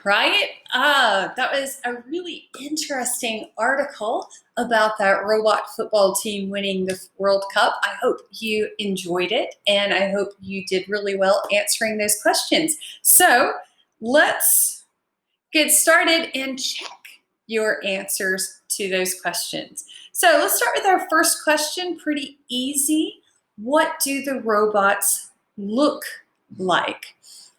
Right? That was a really interesting article about that robot football team winning the World Cup. I hope you enjoyed it, and I hope you did really well answering those questions. So let's get started and check your answers to those questions. So let's start with our first question, pretty easy. What do the robots look like?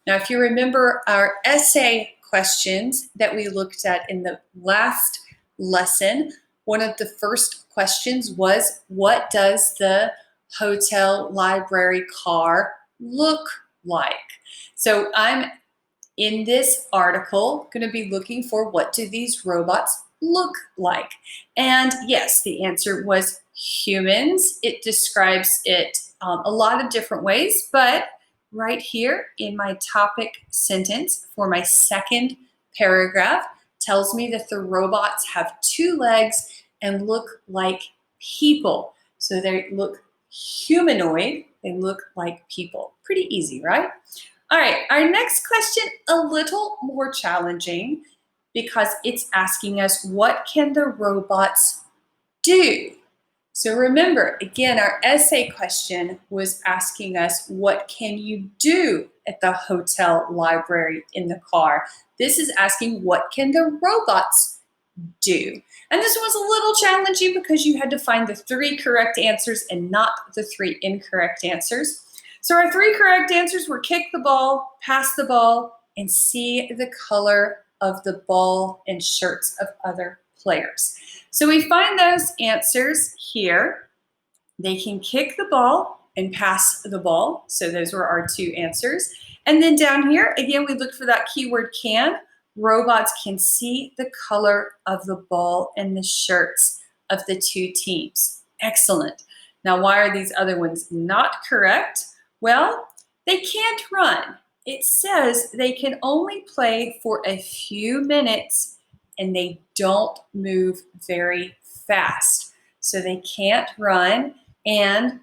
Now, if you remember our essay questions that we looked at in the last lesson, one of the first questions was, what does the hotel library car look like? So I'm in this article going to be looking for, what do these robots look like? And yes, the answer was humans. It describes it a lot of different ways, but right here in my topic sentence for my second paragraph tells me that the robots have 2 legs and look like people. So they look humanoid, they look like people. Pretty easy, right? All right, our next question, a little more challenging because it's asking us, what can the robots do? So remember, again, our essay question was asking us, what can you do at the hotel, library, in the car? This is asking, what can the robots do? And this was a little challenging because you had to find the 3 correct answers and not the 3 incorrect answers. So our 3 correct answers were kick the ball, pass the ball, and see the color of the ball and shirts of other players. So we find those answers here. They can kick the ball and pass the ball. So those were our 2 answers. And then down here, again, we look for that keyword can. Robots can see the color of the ball and the shirts of the 2 teams. Excellent. Now, why are these other ones not correct? Well, they can't run. It says they can only play for a few minutes and they don't move very fast. So they can't run and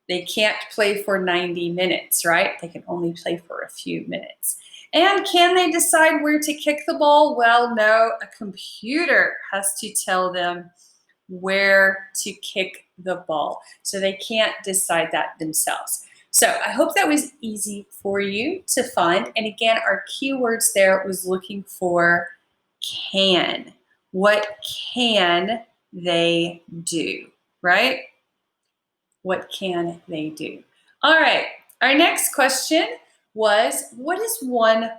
they can't play for 90 minutes, right? They can only play for a few minutes. And can they decide where to kick the ball? Well, no, a computer has to tell them where to kick the ball. So they can't decide that themselves. So I hope that was easy for you to find. And again, our keywords there was looking for can. What can they do, right? What can they do? All right, our next question was, what is one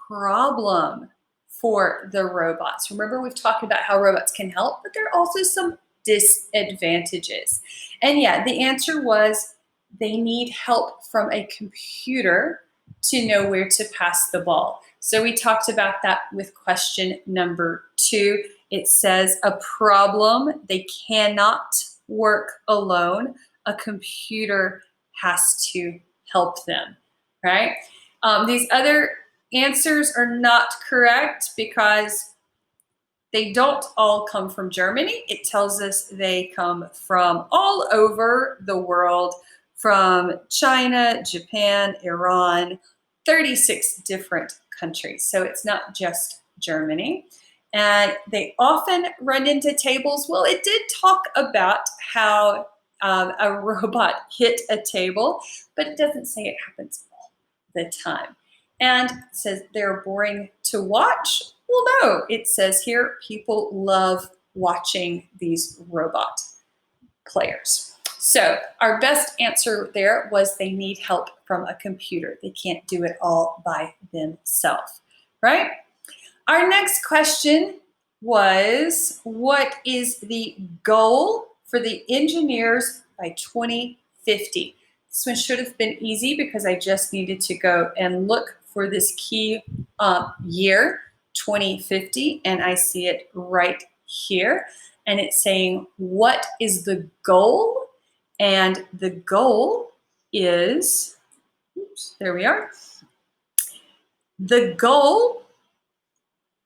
problem for the robots? Remember, we've talked about how robots can help, but there are also some disadvantages. And yeah, the answer was they need help from a computer to know where to pass the ball. So we talked about that with question number 2. It says a problem, they cannot work alone. A computer has to help them, right? These other answers are not correct because they don't all come from Germany. It tells us they come from all over the world, from China, Japan, Iran, 36 different countries. So it's not just Germany. And they often run into tables. Well, it did talk about how a robot hit a table, but it doesn't say it happens all the time. And it says they're boring to watch. Well, no, it says here people love watching these robot players. So our best answer there was they need help from a computer. They can't do it all by themselves, right? Our next question was, what is the goal for the engineers by 2050? This one should have been easy because I just needed to go and look for this key year, 2050, and I see it right here. And it's saying, what is the goal? And the goal is, oops, there we are. The goal,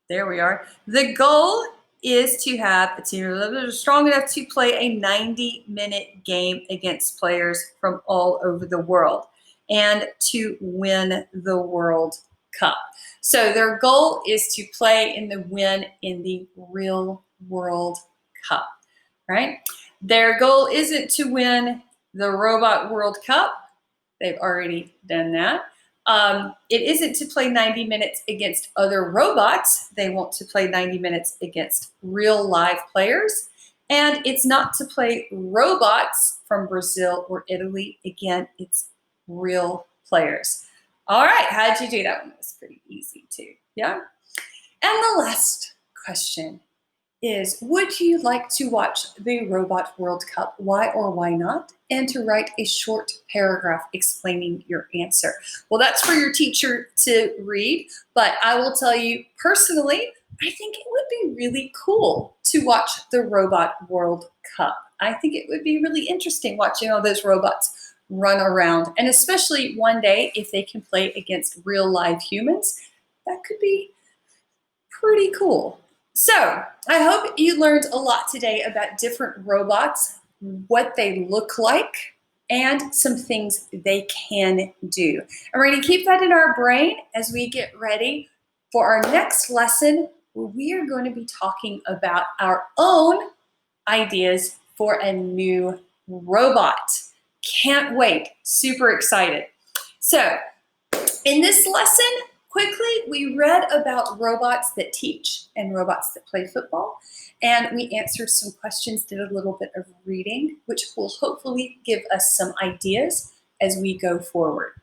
there we are. The goal is to have a team strong enough to play a 90-minute game against players from all over the world and to win the World Cup. So their goal is to play in the win in the real World Cup, right? Their goal isn't to win the Robot World Cup. They've already done that. It isn't to play 90 minutes against other robots. They want to play 90 minutes against real live players. And it's not to play robots from Brazil or Italy. Again, it's real players. All right, how'd you do that one? It was pretty easy too, yeah? And the last question is, would you like to watch the Robot World Cup? Why or why not? And to write a short paragraph explaining your answer. Well, that's for your teacher to read, but I will tell you personally, I think it would be really cool to watch the Robot World Cup. I think it would be really interesting watching all those robots run around, and especially one day if they can play against real live humans, that could be pretty cool. So I hope you learned a lot today about different robots, what they look like, and some things they can do. And we're going to keep that in our brain as we get ready for our next lesson, where we are going to be talking about our own ideas for a new robot. Can't wait. Super excited. So in this lesson, quickly, we read about robots that teach and robots that play football, and we answered some questions, did a little bit of reading, which will hopefully give us some ideas as we go forward.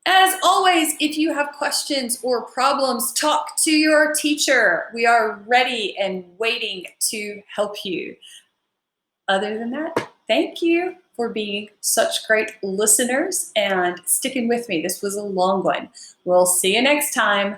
As always, if you have questions or problems, talk to your teacher. We are ready and waiting to help you. Other than that, thank you for being such great listeners and sticking with me. This was a long one. We'll see you next time.